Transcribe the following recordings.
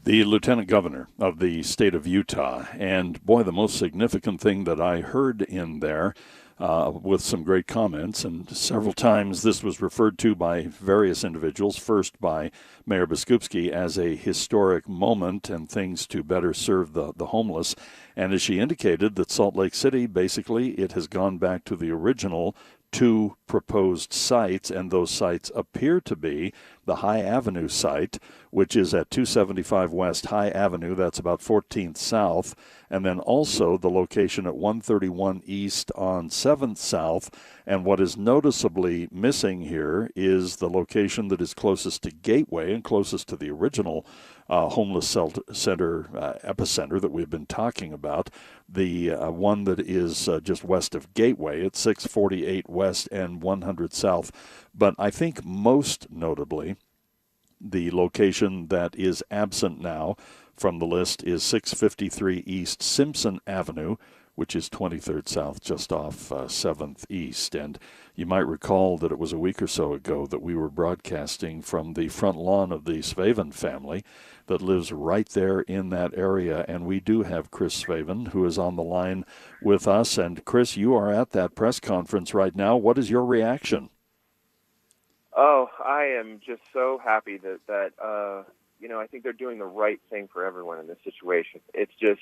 The lieutenant governor of the state of Utah. And boy, the most significant thing that I heard in there, with some great comments, and several times this was referred to by various individuals, first by Mayor Biskupski as a historic moment and things to better serve the homeless. And as she indicated, that Salt Lake City, basically, it has gone back to the original two proposed sites, and those sites appear to be the High Avenue site, which is at 275 West High Avenue, that's about 14th South, and then also the location at 131 East on 7th South. And what is noticeably missing here is the location that is closest to Gateway and closest to the original homeless center epicenter that we've been talking about, the one that is just west of Gateway at 648 West and 100 South. But I think most notably, the location that is absent now from the list is 653 East Simpson Avenue, which is 23rd South, just off 7th East. And you might recall that it was a week or so ago that we were broadcasting from the front lawn of the Svaven family that lives right there in that area. And we do have Chris Svaven, who is on the line with us. And Chris, you are at that press conference right now. What is your reaction? Oh, I am just so happy that I think they're doing the right thing for everyone in this situation. It's just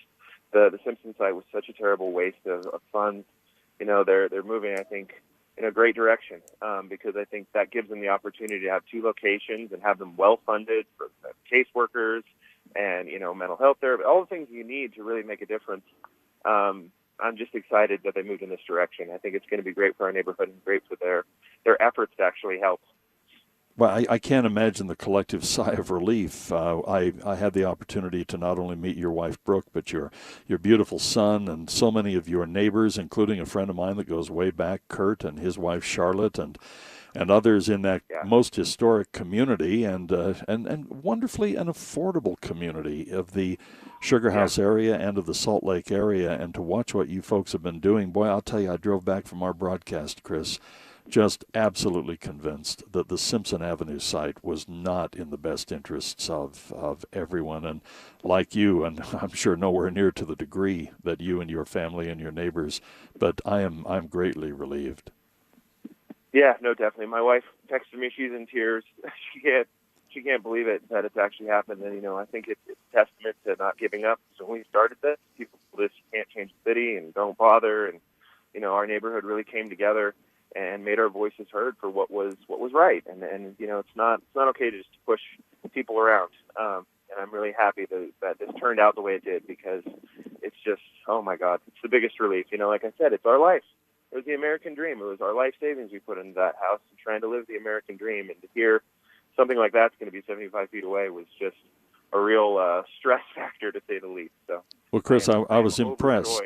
the Simpson site was such a terrible waste of funds. They're moving, I think, in a great direction because I think that gives them the opportunity to have two locations and have them well funded for caseworkers and mental health therapy, all the things you need to really make a difference. I'm just excited that they moved in this direction. I think it's going to be great for our neighborhood and great for their efforts to actually help. Well, I can't imagine the collective sigh of relief. I had the opportunity to not only meet your wife, Brooke, but your beautiful son and so many of your neighbors, including a friend of mine that goes way back, Kurt, and his wife, Charlotte, and others in that most historic community and wonderfully an affordable community of the Sugar House area and of the Salt Lake area. And to watch what you folks have been doing, boy, I'll tell you, I drove back from our broadcast, Chris, just absolutely convinced that the Simpson Avenue site was not in the best interests of everyone. And like you, and I'm sure nowhere near to the degree that you and your family and your neighbors, but I'm greatly relieved. Yeah, no, definitely. My wife texted me; she's in tears. She can't believe it that it's actually happened. And I think it's a testament to not giving up. So when we started this, people told us you can't change the city and don't bother. And our neighborhood really came together and made our voices heard for what was right. And it's not okay to just push people around. And I'm really happy that this turned out the way it did because it's just, oh my God, it's the biggest relief. Like I said, it's our life. It was the American dream. It was our life savings we put into that house and trying to live the American dream. And to hear something like that's going to be 75 feet away was just a real stress factor, to say the least. So, well, Chris, I was impressed.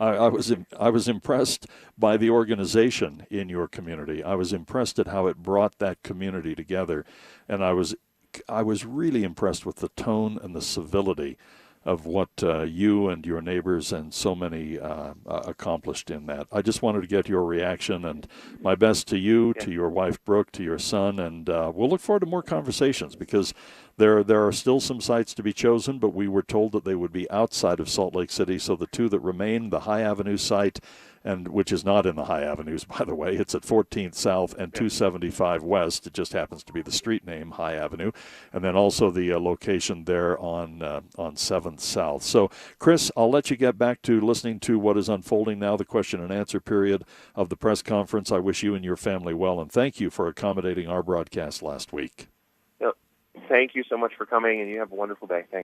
I was impressed by the organization in your community. I was impressed at how it brought that community together, and I was really impressed with the tone and the civility of what you and your neighbors and so many accomplished in that. I just wanted to get your reaction, and my best to you, to your wife Brooke, to your son, and we'll look forward to more conversations because there are still some sites to be chosen, but we were told that they would be outside of Salt Lake City, so the two that remain, the High Avenue site, and which is not in the High Avenues, by the way. It's at 14th South and 275 West. It just happens to be the street name, High Avenue. And then also the location there on 7th South. So, Chris, I'll let you get back to listening to what is unfolding now, the question and answer period of the press conference. I wish you and your family well, and thank you for accommodating our broadcast last week. Thank you so much for coming, and you have a wonderful day. Thanks.